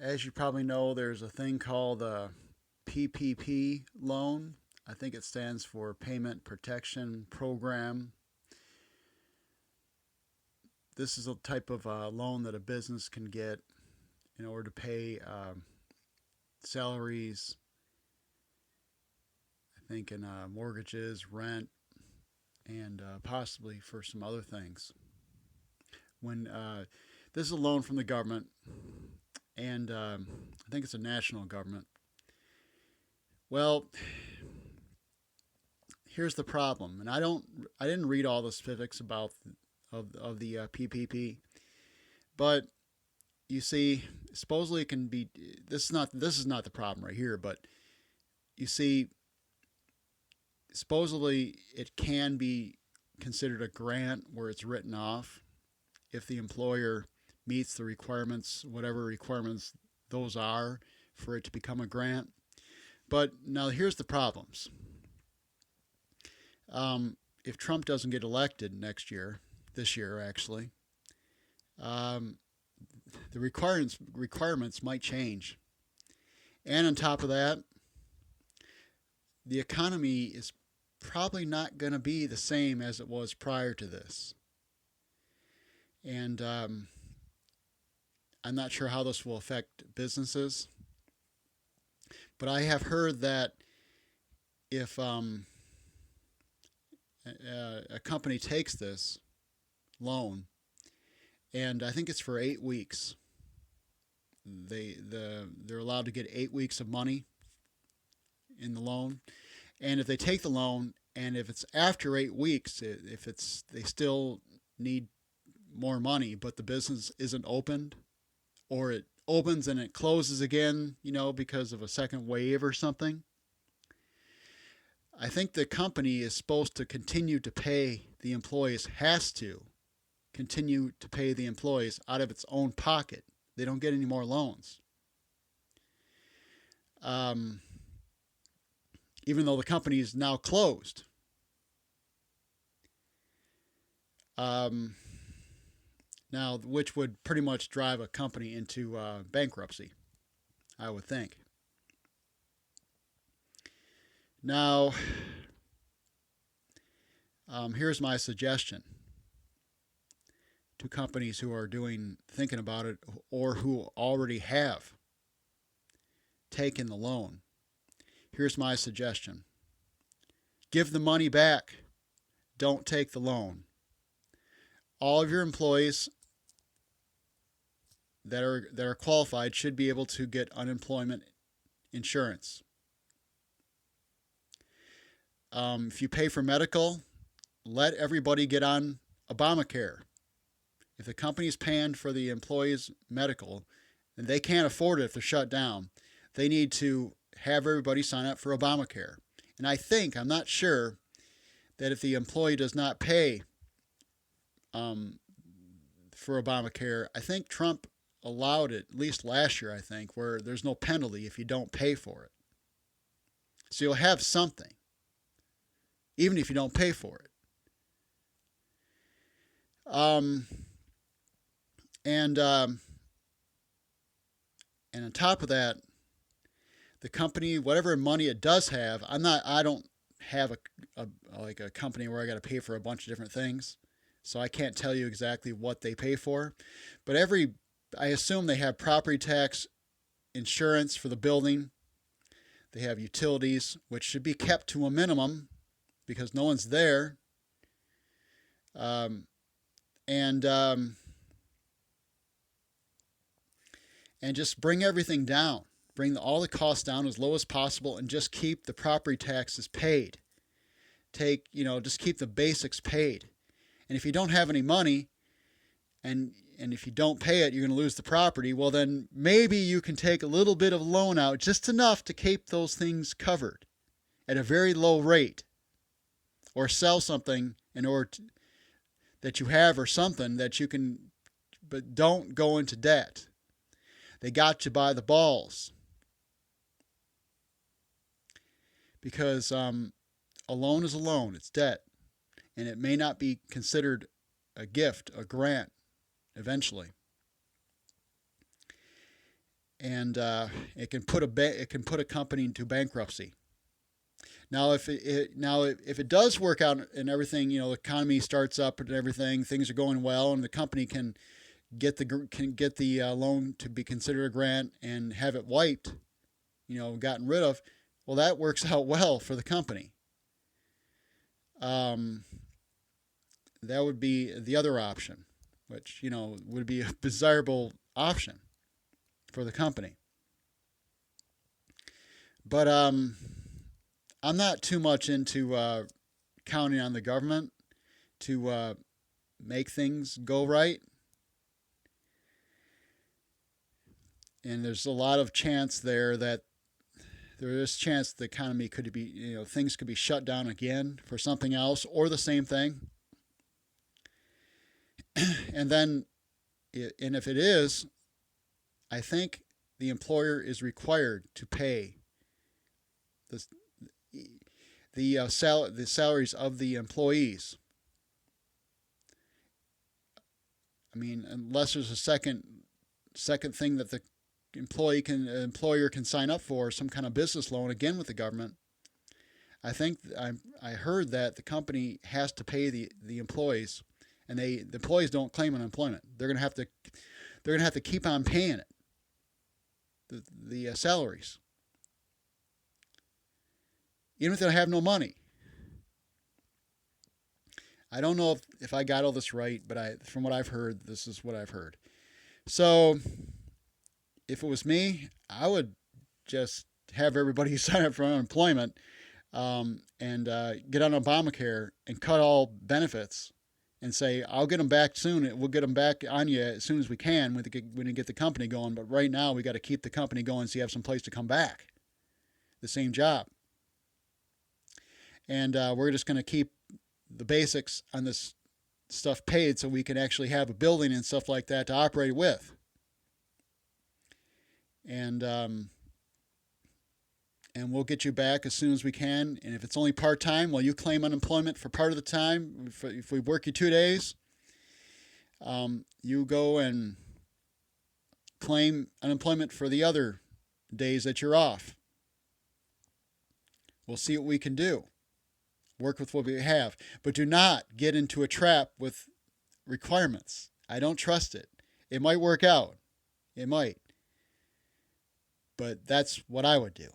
as you probably know, there's a thing called a PPP loan. I think it stands for Payment Protection Program. This is a type of loan that a business can get in order to pay salaries, I think, in mortgages, rent, and possibly for some other things. When This is a loan from the government, and I think it's a national government. Well, here's the problem, and I didn't read all the specifics about of the PPP, but you see, supposedly it can be. This is not the problem right here, but you see, supposedly it can be considered a grant where it's written off if the employer meets the requirements, whatever requirements those are, for it to become a grant. But now here's the problems. If Trump doesn't get elected this year actually, um, the requirements might change. And on top of that, the economy is probably not going to be the same as it was prior to this. And I'm not sure how this will affect businesses, but I have heard that if a company takes this loan, and I think it's for 8 weeks, they're allowed to get 8 weeks of money in the loan, and if they take the loan, and if it's after 8 weeks, if it's they still need more money, but the business isn't opened, or it opens and it closes again, because of a second wave or something. I think the company is supposed to continue to pay the employees, has to continue to pay the employees out of its own pocket. They don't get any more loans. Even though the company is now closed. Now, which would pretty much drive a company into bankruptcy, I would think. Now, here's my suggestion to companies who are thinking about it, or who already have taken the loan. Here's my suggestion. Give the money back. Don't take the loan. All of your employees that are qualified should be able to get unemployment insurance. If you pay for medical, let everybody get on Obamacare. If the company's paying for the employees' medical and they can't afford it if they're shut down, they need to have everybody sign up for Obamacare. And I'm not sure, that if the employee does not pay for Obamacare, I think Trump allowed it, at least last year, I think, where there's no penalty if you don't pay for it. So you'll have something, even if you don't pay for it. And on top of that, the company, whatever money it does have, I don't have a company where I got to pay for a bunch of different things, so I can't tell you exactly what they pay for. But I assume they have property tax, insurance for the building. They have utilities, which should be kept to a minimum because no one's there. And just bring everything down. Bring all the costs down as low as possible, and just keep the property taxes paid. Just keep the basics paid. And if you don't have any money, and if you don't pay it, you're going to lose the property. Well, then maybe you can take a little bit of loan out, just enough to keep those things covered at a very low rate, or sell something that you have, or something that you can, but don't go into debt. They got you by the balls, because a loan is a loan. It's debt, and it may not be considered a gift, a grant, eventually. and it can put a company into bankruptcy. Now, if it does work out and everything, the economy starts up and everything, things are going well, and the company can get the loan to be considered a grant and have it wiped, gotten rid of. Well, that works out well for the company. That would be the other option, which would be a desirable option for the company. But I'm not too much into counting on the government to make things go right. And there's a lot of chance there that there is chance the economy could be, things could be shut down again for something else or the same thing. And then, and if it is, I think the employer is required to pay the salaries of the employees. I mean, unless there's a second thing that the employer can sign up for, some kind of business loan again with the government. I think I heard that the company has to pay the employees, and the employees don't claim unemployment. They're going to have to keep on paying it, the salaries, even if they have no money. I don't know if I got all this right, but from what I've heard, this is what I've heard. So if it was me, I would just have everybody sign up for unemployment and get on Obamacare and cut all benefits and say, I'll get them back soon. We'll get them back on you as soon as we can when we get the company going. But right now, we got to keep the company going so you have some place to come back. The same job. And we're just going to keep the basics on this stuff paid so we can actually have a building and stuff like that to operate with. And we'll get you back as soon as we can. And if it's only part-time, well, you claim unemployment for part of the time. If we work you 2 days, you go and claim unemployment for the other days that you're off. We'll see what we can do. Work with what we have. But do not get into a trap with requirements. I don't trust it. It might work out. It might. But that's what I would do.